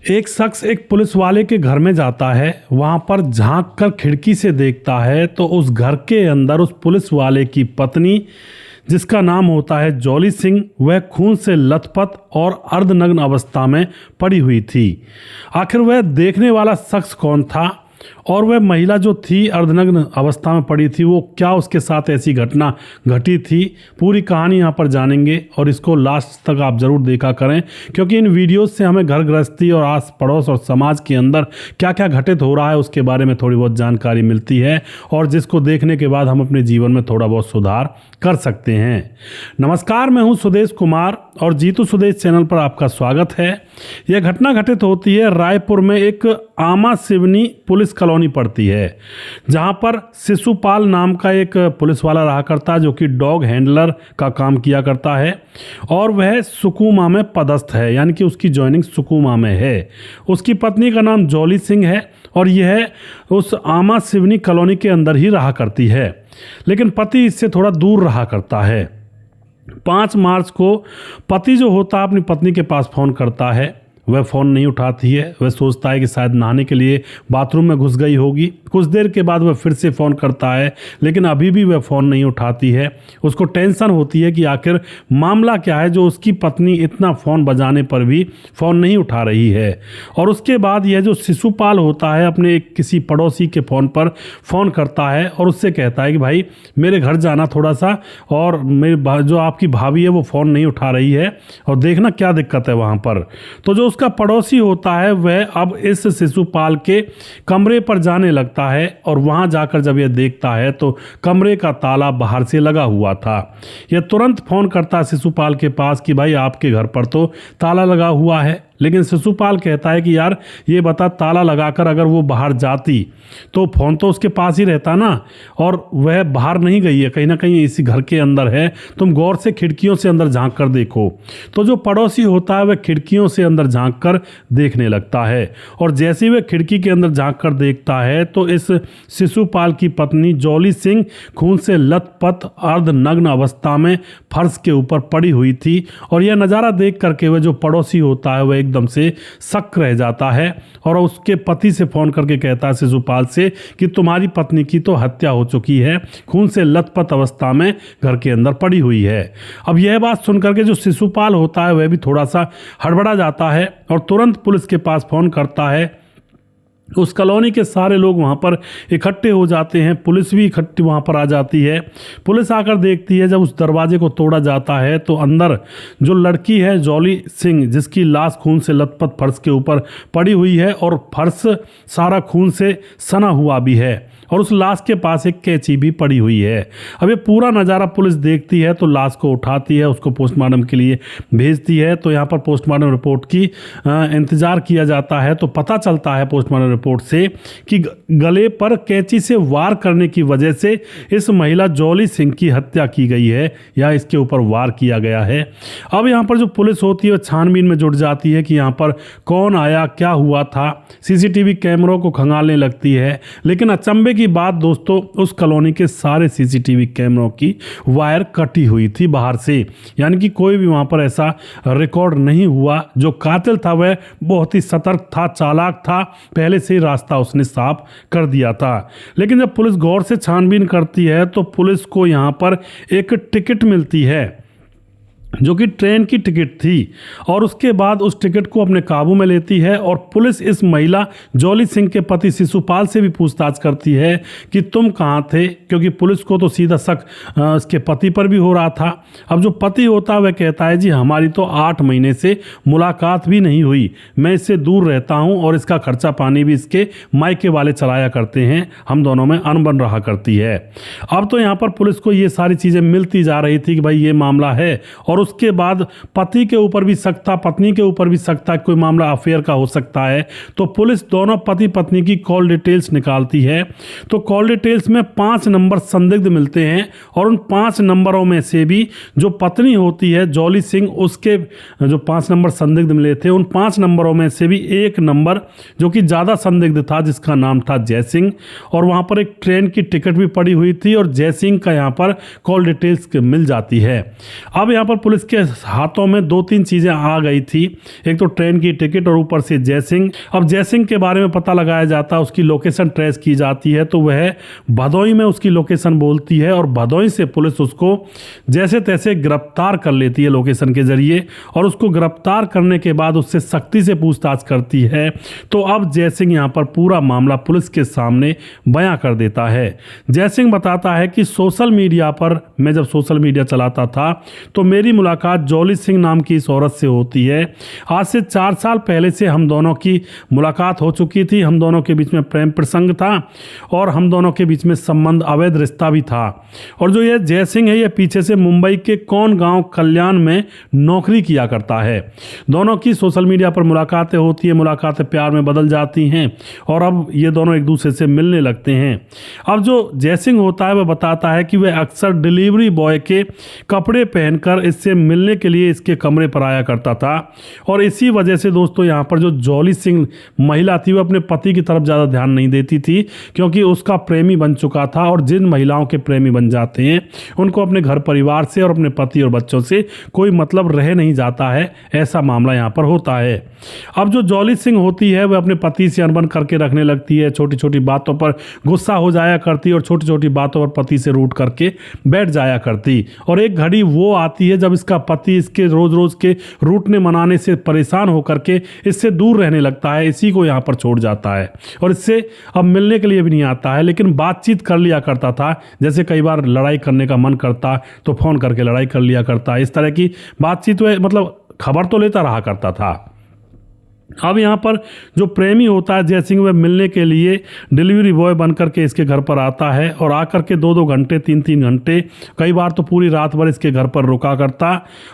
एक शख्स एक पुलिस वाले के घर में जाता है। वहां पर झांक कर खिड़की से देखता है तो उस घर के अंदर उस पुलिस वाले की पत्नी, जिसका नाम होता है जॉली सिंह, वह खून से लथपथ और अर्धनग्न अवस्था में पड़ी हुई थी। आखिर वह देखने वाला शख्स कौन था और वह महिला जो थी अर्धनग्न अवस्था में पड़ी थी, वो क्या उसके साथ ऐसी घटना घटी थी, पूरी कहानी यहाँ पर जानेंगे। और इसको लास्ट तक आप ज़रूर देखा करें, क्योंकि इन वीडियोस से हमें घर गृहस्थी और आस पड़ोस और समाज के अंदर क्या क्या घटित हो रहा है उसके बारे में थोड़ी बहुत जानकारी मिलती है, और जिसको देखने के बाद हम अपने जीवन में थोड़ा बहुत सुधार कर सकते हैं। नमस्कार, मैं हूँ सुदेश कुमार और जीतू सुदेश चैनल पर आपका स्वागत है। यह घटना घटित होती है रायपुर में एक आमा सिवनी पुलिस कॉलोनी पड़ती है, जहां पर शिशुपाल नाम का एक पुलिस वाला रहा करता है, जो कि डॉग हैंडलर का काम किया करता है और वह सुकूमा में पदस्थ है, यानी कि उसकी जॉइनिंग सुकूमा में है। उसकी पत्नी का नाम जॉली सिंह है और यह उस आमा सिवनी कॉलोनी के अंदर ही रहा करती है, लेकिन पति इससे थोड़ा दूर रहा करता है। 5 मार्च को पति जो होता है अपनी पत्नी के पास फ़ोन करता है। वह फ़ोन नहीं उठाती है। वह सोचता है कि शायद नहाने के लिए बाथरूम में घुस गई होगी। कुछ देर के बाद वह फिर से फ़ोन करता है, लेकिन अभी भी वह फ़ोन नहीं उठाती है। उसको टेंशन होती है कि आखिर मामला क्या है जो उसकी पत्नी इतना फ़ोन बजाने पर भी फ़ोन नहीं उठा रही है। और उसके बाद यह जो शिशुपाल होता है अपने किसी पड़ोसी के फ़ोन पर फ़ोन करता है और उससे कहता है कि भाई मेरे घर जाना थोड़ा सा, और मेरे जो आपकी भाभी है वो फ़ोन नहीं उठा रही है और देखना क्या दिक्कत है वहाँ पर। तो जो उसका पड़ोसी होता है वह अब इस शिशुपाल के कमरे पर जाने लगता है और वहां जाकर जब यह देखता है तो कमरे का ताला बाहर से लगा हुआ था। यह तुरंत फोन करता है शिशुपाल के पास कि भाई आपके घर पर तो ताला लगा हुआ है, लेकिन शिशुपाल कहता है कि यार ये बता, ताला लगाकर अगर वो बाहर जाती तो फ़ोन तो उसके पास ही रहता ना, और वह बाहर नहीं गई है, कहीं ना कहीं इसी घर के अंदर है, तुम गौर से खिड़कियों से अंदर झांक कर देखो। तो जो पड़ोसी होता है वह खिड़कियों से अंदर झांक कर देखने लगता है, और जैसे ही वह खिड़की के अंदर झांक कर देखता है तो इस शिशुपाल की पत्नी जॉली सिंह खून से लथपथ अर्धनग्न अवस्था में फर्श के ऊपर पड़ी हुई थी। और यह नज़ारा देख करके वह जो पड़ोसी होता है वह एकदम से शक रह जाता है और उसके पति से फोन करके कहता है शिशुपाल से कि तुम्हारी पत्नी की तो हत्या हो चुकी है, खून से लथपथ अवस्था में घर के अंदर पड़ी हुई है। अब यह बात सुनकर के जो शिशुपाल होता है वह भी थोड़ा सा हड़बड़ा जाता है और तुरंत पुलिस के पास फोन करता है। उस कॉलोनी के सारे लोग वहाँ पर इकट्ठे हो जाते हैं, पुलिस भी इकट्ठी वहाँ पर आ जाती है। पुलिस आकर देखती है, जब उस दरवाजे को तोड़ा जाता है तो अंदर जो लड़की है जॉली सिंह, जिसकी लाश खून से लथपथ फर्श के ऊपर पड़ी हुई है और फर्श सारा खून से सना हुआ भी है, और उस लाश के पास एक कैंची भी पड़ी हुई है। अब ये पूरा नज़ारा पुलिस देखती है तो लाश को उठाती है, उसको पोस्टमार्टम के लिए भेजती है। तो यहाँ पर पोस्टमार्टम रिपोर्ट की इंतज़ार किया जाता है। तो पता चलता है पोस्टमार्टम रिपोर्ट से कि गले पर कैंची से वार करने की वजह से इस महिला जॉली सिंह की हत्या की गई है या इसके ऊपर वार किया गया है। अब यहाँ पर जो पुलिस होती है वो छानबीन में जुट जाती है कि यहाँ पर कौन आया, क्या हुआ था। सीसीटीवी कैमरों को खंगालने लगती है, लेकिन अचंभे की बात दोस्तों, उस कॉलोनी के सारे सीसीटीवी कैमरों की वायर कटी हुई थी बाहर से, यानी कि कोई भी वहां पर ऐसा रिकॉर्ड नहीं हुआ। जो कातिल था वह बहुत ही सतर्क था, चालाक था, पहले से ही रास्ता उसने साफ कर दिया था। लेकिन जब पुलिस गौर से छानबीन करती है तो पुलिस को यहां पर एक टिकट मिलती है जो कि ट्रेन की टिकट थी, और उसके बाद उस टिकट को अपने काबू में लेती है और पुलिस इस महिला जॉली सिंह के पति शिशुपाल से भी पूछताछ करती है कि तुम कहाँ थे, क्योंकि पुलिस को तो सीधा शक इसके पति पर भी हो रहा था। अब जो पति होता है वह कहता है जी हमारी तो 8 महीने से मुलाकात भी नहीं हुई, मैं इससे दूर रहता हूँ और इसका खर्चा पानी भी इसके मायके वाले चलाया करते हैं, हम दोनों में अनबन रहा करती है। अब तो यहाँ पर पुलिस को ये सारी चीज़ें मिलती जा रही थी कि भाई ये मामला है, और उसके बाद पति के ऊपर भी शक था, पत्नी के ऊपर भी शक था, कोई मामला अफेयर का हो सकता है। तो पुलिस दोनों पति पत्नी की कॉल डिटेल्स निकालती है। तो कॉल डिटेल्स में 5 नंबर संदिग्ध मिलते हैं, और उन 5 नंबरों में से भी जो पत्नी होती है जॉली सिंह, उसके जो 5 नंबर संदिग्ध मिले थे, उन 5 नंबरों में से भी एक नंबर जो कि ज़्यादा संदिग्ध था, जिसका नाम था जय सिंह, और वहाँ पर एक ट्रेन की टिकट भी पड़ी हुई थी और जय सिंह का यहाँ पर कॉल डिटेल्स मिल जाती है। अब यहाँ पर पुलिस के हाथों में दो तीन चीज़ें आ गई थी, एक तो ट्रेन की टिकट और ऊपर से जयसिंह। अब जयसिंह के बारे में पता लगाया जाता है, उसकी लोकेशन ट्रेस की जाती है तो वह भदोई में उसकी लोकेशन बोलती है और भदोई से पुलिस उसको जैसे तैसे गिरफ्तार कर लेती है लोकेशन के जरिए, और उसको गिरफ्तार करने के बाद उससे सख्ती से पूछताछ करती है। तो अब जयसिंह यहाँ पर पूरा मामला पुलिस के सामने बयां कर देता है। जयसिंह बताता है कि सोशल मीडिया पर, मैं जब सोशल मीडिया चलाता था तो मेरी मुलाकात जॉली सिंह नाम की इस औरत से होती है। आज से 4 साल पहले से हम दोनों की मुलाकात हो चुकी थी, हम दोनों के बीच में प्रेम प्रसंग था और हम दोनों के बीच में संबंध, अवैध रिश्ता भी था। और जो ये जयसिंह है, ये पीछे से मुंबई के कौन गांव कल्याण में नौकरी किया करता है। दोनों की सोशल मीडिया पर मुलाकातें होती हैं, मुलाकातें प्यार में बदल जाती हैं और अब ये दोनों एक दूसरे से मिलने लगते हैं। अब जो जयसिंह होता है वह बताता है कि वह अक्सर डिलीवरी बॉय के कपड़े पहनकर इससे मिलने के लिए इसके कमरे पर आया करता था और इसी वजह से दोस्तों यहाँ पर जो जॉली सिंह महिला थी वह अपने पति की तरफ ज़्यादा ध्यान नहीं देती थी, क्योंकि उसका प्रेमी बन चुका था और जिन महिलाओं के प्रेमी बन जाते हैं उनको अपने घर परिवार से और अपने पति और बच्चों से कोई मतलब रह नहीं जाता है। ऐसा मामला यहाँ पर होता है। अब जो जॉली सिंह होती है वह अपने पति से अनबन करके रखने लगती है, छोटी छोटी बातों पर गुस्सा हो जाया करती और छोटी छोटी बातों पर पति से रूठ करके बैठ जाया करती। और एक घड़ी वो आती है जब इसका पति इसके रोज रोज के रूठने मनाने से परेशान होकर के इससे दूर रहने लगता है, इसी को यहाँ पर छोड़ जाता है और इससे अब मिलने के लिए भी नहीं आता है। लेकिन बातचीत कर लिया करता था, जैसे कई बार लड़ाई करने का मन करता तो फोन करके लड़ाई कर लिया करता, इस तरह की बातचीत मतलब खबर तो लेता रहा करता था। अब यहाँ पर जो प्रेमी होता है जयसिंह, वह मिलने के लिए डिलीवरी बॉय बनकर के इसके घर पर आता है और आकर के 2-2 घंटे 3-3 घंटे, कई बार तो पूरी रात भर इसके घर पर रुका करता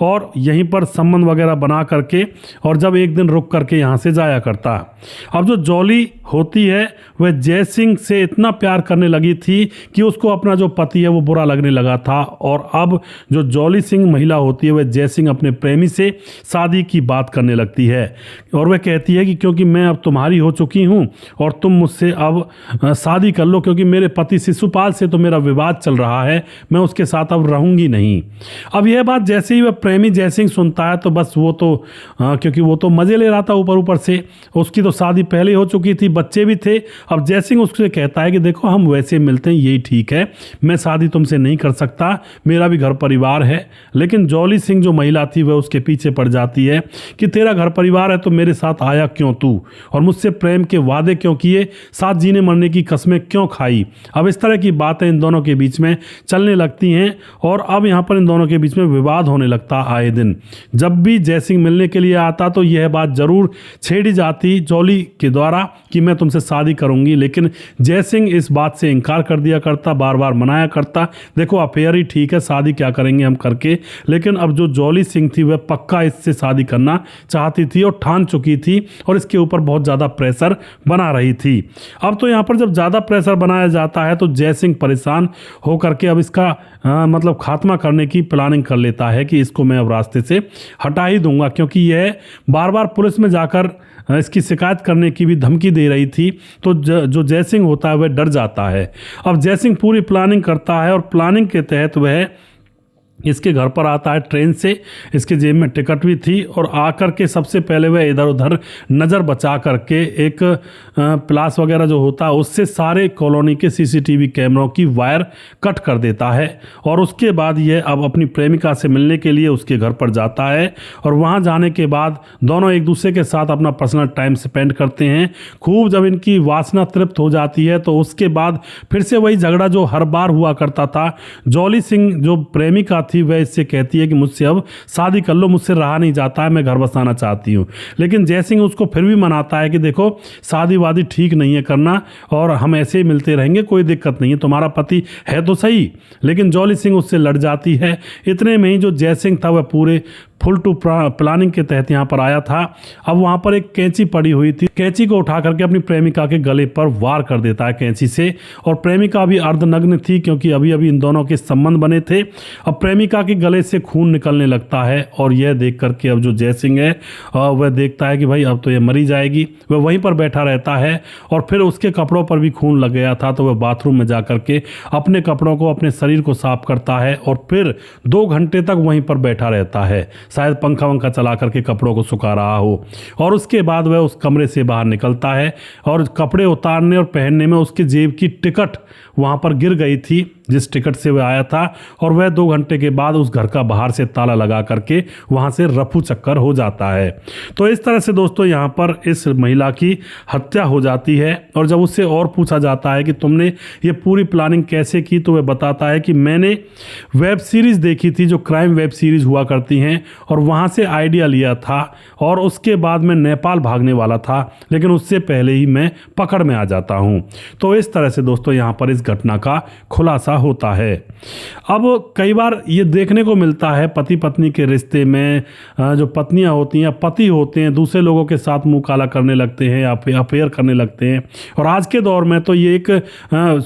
और यहीं पर संबंध वगैरह बना करके और जब एक दिन रुक करके यहाँ से जाया करता। अब जो जॉली होती है वह जयसिंह से इतना प्यार करने लगी थी कि उसको अपना जो पति है वो बुरा लगने लगा था और अब जो जॉली सिंह महिला होती है वह जयसिंह अपने प्रेमी से शादी की बात करने लगती है और वह कहती है कि क्योंकि मैं अब तुम्हारी हो चुकी हूं और तुम मुझसे अब शादी कर लो, क्योंकि मेरे पति शिशुपाल से तो मेरा विवाद चल रहा है, मैं उसके साथ अब रहूंगी नहीं। अब यह बात जैसे ही वह प्रेमी जयसिंह सुनता है तो बस वो तो क्योंकि वो तो मजे ले रहा था ऊपर ऊपर से, उसकी तो शादी पहले हो चुकी थी, बच्चे भी थे। अब जयसिंह उससे कहता है कि देखो हम वैसे मिलते हैं यही ठीक है, मैं शादी तुमसे नहीं कर सकता, मेरा भी घर परिवार है। लेकिन जॉली सिंह जो महिला थी वह उसके पीछे पड़ जाती है कि तेरा घर परिवार है तो मेरे साथ आया क्यों तू, और मुझसे प्रेम के वादे क्यों किए, साथ जीने मरने की कसमें क्यों खाई। अब इस तरह की बातें इन दोनों के बीच में चलने लगती हैं और अब यहाँ पर इन दोनों के बीच में विवाद होने लगता आए दिन। जब भी जयसिंह मिलने के लिए आता तो यह बात जरूर छेड़ी जाती जॉली के द्वारा कि मैं तुमसे शादी करूंगी, लेकिन जयसिंह इस बात से इनकार कर दिया करता, बार बार मनाया करता, देखो अफेयर ही ठीक है, शादी क्या करेंगे हम करके। लेकिन अब जो जॉली सिंह थी वह पक्का इससे शादी करना चाहती थी और ठान चुकी थी और इसके ऊपर बहुत ज़्यादा प्रेशर बना रही थी। अब तो यहाँ पर जब ज़्यादा प्रेशर बनाया जाता है तो जयसिंह परेशान होकर के अब इसका मतलब खात्मा करने की प्लानिंग कर लेता है कि इसको मैं अब रास्ते से हटा ही दूंगा, क्योंकि यह बार बार पुलिस में जाकर इसकी शिकायत करने की भी धमकी दे रही थी। तो जो जयसिंह होता है वह डर जाता है। अब जयसिंह पूरी प्लानिंग करता है और प्लानिंग के तहत वह इसके घर पर आता है ट्रेन से, इसके जेब में टिकट भी थी और आकर के सबसे पहले वह इधर उधर नज़र बचा करके एक प्लास वगैरह जो होता है उससे सारे कॉलोनी के सीसीटीवी कैमरों की वायर कट कर देता है और उसके बाद यह अब अपनी प्रेमिका से मिलने के लिए उसके घर पर जाता है और वहां जाने के बाद दोनों एक दूसरे के साथ अपना पर्सनल टाइम स्पेंड करते हैं। खूब जब इनकी वासना तृप्त हो जाती है तो उसके बाद फिर से वही झगड़ा जो हर बार हुआ करता था। जॉली सिंह जो प्रेमिका थी वह इससे कहती है कि मुझसे अब शादी कर लो, मुझसे रहा नहीं जाता है, मैं घर बसाना चाहती हूँ। लेकिन जयसिंह उसको फिर भी मनाता है कि देखो शादी वादी ठीक नहीं है करना और हम ऐसे ही मिलते रहेंगे, कोई दिक्कत नहीं है, तुम्हारा पति है तो सही। लेकिन जॉली सिंह उससे लड़ जाती है। इतने में ही जो जयसिंह था वह पूरे फुल टू प्लानिंग के तहत यहाँ पर आया था। अब वहाँ पर एक कैंची पड़ी हुई थी, कैंची को उठा करके अपनी प्रेमिका के गले पर वार कर देता है कैंची से, और प्रेमिका भी अर्धनग्न थी क्योंकि अभी अभी इन दोनों के संबंध बने थे। अब प्रेमिका के गले से खून निकलने लगता है और यह देख करके अब जो जय सिंह है वह देखता है कि भाई अब तो ये मरी जाएगी। वह वहीं पर बैठा रहता है और फिर उसके कपड़ों पर भी खून लग गया था, तो वह बाथरूम में जा करके अपने कपड़ों को, अपने शरीर को साफ करता है और फिर 2 घंटे तक वहीं पर बैठा रहता है, शायद पंखा वंखा चला करके कपड़ों को सुखा रहा हो। और उसके बाद वह उस कमरे से बाहर निकलता है और कपड़े उतारने और पहनने में उसके जेब की टिकट वहाँ पर गिर गई थी जिस टिकट से वह आया था, और वह 2 घंटे के बाद उस घर का बाहर से ताला लगा करके वहाँ से रफू चक्कर हो जाता है। तो इस तरह से दोस्तों यहाँ पर इस महिला की हत्या हो जाती है। और जब उससे और पूछा जाता है कि तुमने ये पूरी प्लानिंग कैसे की, तो वह बताता है कि मैंने वेब सीरीज़ देखी थी जो क्राइम वेब सीरीज़ हुआ करती हैं, और वहाँ से आइडिया लिया था और उसके बाद मैं नेपाल भागने वाला था, लेकिन उससे पहले ही मैं पकड़ में आ जाता हूँ। तो इस तरह से दोस्तों यहाँ पर इस घटना का खुलासा होता है। अब कई बार ये देखने को मिलता है पति पत्नी के रिश्ते में जो पत्नियां होती हैं, पति होते हैं, दूसरे लोगों के साथ मुंह काला करने लगते हैं या अफेयर करने लगते हैं। और आज के दौर में तो ये एक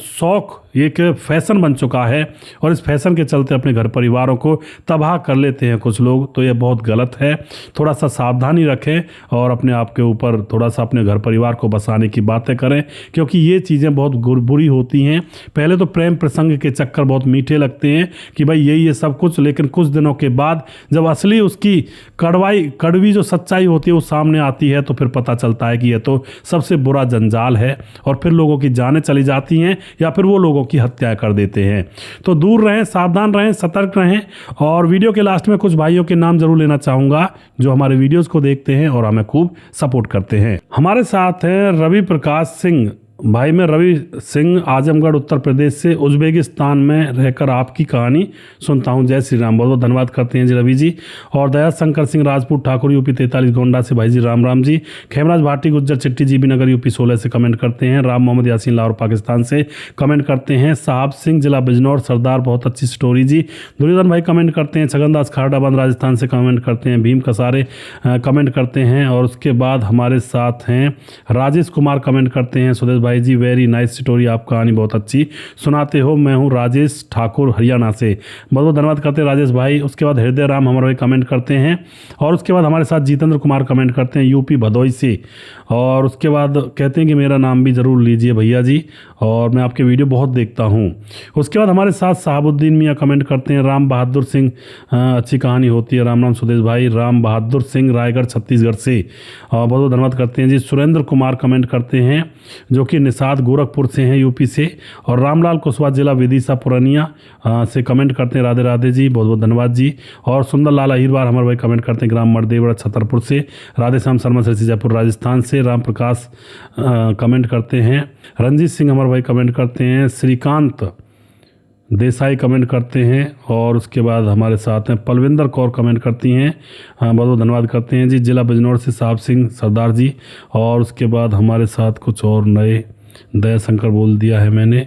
शौक, एक फैशन बन चुका है और इस फैशन के चलते अपने घर परिवारों को तबाह कर लेते हैं कुछ लोग। तो ये बहुत गलत है। थोड़ा सा सावधानी रखें और अपने आप के ऊपर थोड़ा सा अपने घर परिवार को बसाने की बातें करें, क्योंकि ये चीज़ें बहुत बुरी होती हैं। पहले तो प्रेम प्रसंग के चक्कर बहुत मीठे लगते हैं कि भाई यही ये सब कुछ, लेकिन कुछ दिनों के बाद जब असली उसकी कड़वी जो सच्चाई होती है वो सामने आती है, तो फिर पता चलता है कि यह तो सबसे बुरा जंजाल है और फिर लोगों की जानें चली जाती हैं या फिर वो लोगों की हत्या कर देते हैं। तो दूर रहें, सावधान रहें, सतर्क रहें। और वीडियो के लास्ट में कुछ भाइयों के नाम जरूर लेना चाहूँगा जो हमारे वीडियोस को देखते हैं और हमें खूब सपोर्ट करते हैं। हमारे साथ हैं रवि प्रकाश सिंह। भाई मैं रवि सिंह आजमगढ़ उत्तर प्रदेश से उज्बेकिस्तान में रहकर आपकी कहानी सुनता हूं। जय श्री राम। बहुत बहुत धन्यवाद करते हैं जी रवि जी। और दया शंकर सिंह राजपूत ठाकुर यूपी 43 गोंडा से भाई जी राम राम जी। खेमराज भाटी गुज्जर चिट्टी जीबी नगर यूपी 16 से कमेंट करते हैं। राम मोहम्मद यासीन लाहौर पाकिस्तान से कमेंट करते हैं। साहब सिंह जिला बिजनौर सरदार, बहुत अच्छी स्टोरी जी। दुर्योधन भाई कमेंट करते हैं। छगनदास खारडाबंद राजस्थान से कमेंट करते हैं। भीम कसारे कमेंट करते हैं। और उसके बाद हमारे साथ हैं राजेश कुमार कमेंट करते हैं। सुदेश भाई जी वेरी नाइस स्टोरी, आप कहानी बहुत अच्छी सुनाते हो। मैं हूं राजेश ठाकुर हरियाणा से। बहुत बहुत धन्यवाद करते हैं राजेश भाई। उसके बाद हृदय राम हमारे भाई कमेंट करते हैं। और उसके बाद हमारे साथ जितेंद्र कुमार कमेंट करते हैं यूपी भदोई से। और उसके बाद कहते हैं कि मेरा नाम भी ज़रूर लीजिए भैया जी, और मैं आपके वीडियो बहुत देखता हूँ। उसके बाद हमारे साथ साहबुद्दीन मियाँ कमेंट करते हैं। राम बहादुर सिंह, अच्छी कहानी होती है। राम राम सुदेश भाई। राम बहादुर सिंह रायगढ़ छत्तीसगढ़ से बहुत बहुत धन्यवाद करते हैं जी। सुरेंद्र कुमार कमेंट करते हैं जो कि निषाद गोरखपुर से हैं यूपी से। और रामलाल कुशवाहा जिला विदिशा पुरानिया से कमेंट करते हैं। राधे राधे जी, बहुत बहुत धन्यवाद जी। और सुंदर लाल अहिरवार हमारे भाई कमेंट करते हैं ग्राम मरदेवड़ा छतरपुर से। राधे श्याम शर्मा से जयपुर राजस्थान से। राम प्रकाश कमेंट करते हैं। रंजीत सिंह हमारे भाई कमेंट करते हैं। श्रीकांत देसाई कमेंट करते हैं। और उसके बाद हमारे साथ हैं पलविंदर कौर कमेंट करती हैं, बहुत बहुत धन्यवाद करते हैं जी। जिला बिजनौर से साहब सिंह सरदार जी। और उसके बाद हमारे साथ कुछ और नए दया शंकर बोल दिया है मैंने।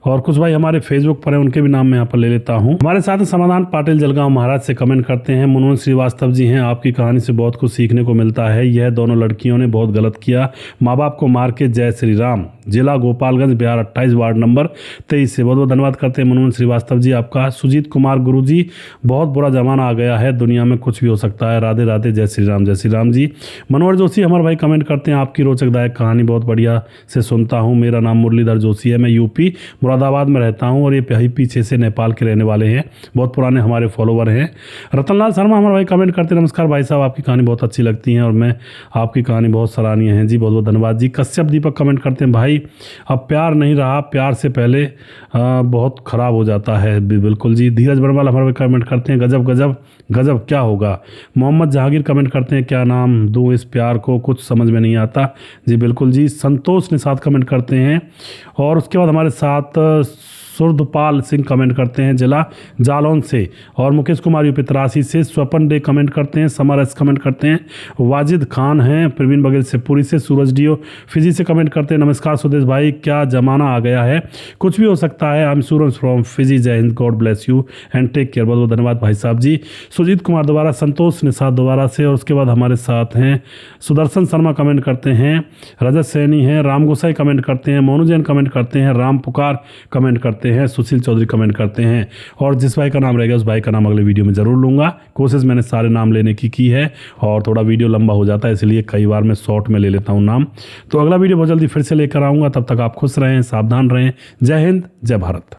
और कुछ भाई हमारे फेसबुक पर हैं, उनके भी नाम मैं यहाँ पर ले लेता हूँ। हमारे साथ समाधान पाटिल जलगांव महाराज से कमेंट करते हैं। मनोज श्रीवास्तव जी हैं, आपकी कहानी से बहुत कुछ सीखने को मिलता है। यह दोनों लड़कियों ने बहुत गलत किया, माँ बाप को मार के। जय श्री राम। जिला गोपालगंज बिहार 28 वार्ड नंबर 23 से बहुत बहुत धन्यवाद करते हैं मनोज श्रीवास्तव जी आपका। सुजीत कुमार गुरु जी, बहुत बुरा जमाना आ गया है, दुनिया में कुछ भी हो सकता है। राधे राधे, जय श्री राम। जय श्री राम जी। मनोहर जोशी हमारे भाई कमेंट करते हैं। आपकी रोचकदायक कहानी बहुत बढ़िया से सुनता हूँ। मेरा नाम मुरलीधर जोशी है, मैं यूपी मुरादाबाद में रहता हूँ और ये पीछे से नेपाल के रहने वाले हैं, बहुत पुराने हमारे फॉलोवर हैं। रतनलाल शर्मा हमारे भाई कमेंट करते हैं। नमस्कार भाई साहब, आपकी कहानी बहुत अच्छी लगती है और मैं आपकी कहानी बहुत सराहनीय है जी, बहुत बहुत धन्यवाद जी। कश्यप दीपक कमेंट करते हैं, भाई अब प्यार नहीं रहा, प्यार से पहले बहुत ख़राब हो जाता है। बिल्कुल जी। धीरज बरवाल हमारे भाई कमेंट करते हैं। गजब गजब गजब क्या होगा। मोहम्मद जहांगीर कमेंट करते हैं, क्या नाम दूँ इस प्यार को, कुछ समझ में नहीं आता जी। बिल्कुल जी। संतोष निषाद कमेंट करते हैं। और उसके बाद हमारे साथ सुरधपाल सिंह कमेंट करते हैं जिला जालौन से, और मुकेश कुमार यूपी 83 से, स्वपन डे कमेंट करते हैं, समर एस कमेंट करते हैं, वाजिद खान हैं, प्रवीण बघेल से पुरी से, सूरज डीओ फिजी से कमेंट करते हैं, नमस्कार सुदेश भाई, क्या जमाना आ गया है, कुछ भी हो सकता है। I am Suraj from Fiji, जय हिंद, God bless you and take care. बहुत बहुत धन्यवाद भाई साहब जी। सुजीत कुमार दोबारा, संतोष निषाद दोबारा से, और उसके बाद हमारे साथ हैं सुदर्शन शर्मा कमेंट करते हैं, रजत सैनी हैं, राम गोसाई कमेंट करते हैं, मोनू जैन कमेंट करते हैं, राम पुकार कमेंट करते हैं, सुशील चौधरी कमेंट करते हैं, और जिस भाई का नाम रहेगा उस भाई का नाम अगले वीडियो में ज़रूर लूँगा। कोशिश मैंने सारे नाम लेने की है, और थोड़ा वीडियो लंबा हो जाता है इसलिए कई बार मैं शॉर्ट में ले लेता हूँ नाम। तो अगला वीडियो बहुत जल्दी फिर से लेकर आऊँगा, तब तक आप खुश रहें, सावधान रहें। जय हिंद, जय भारत।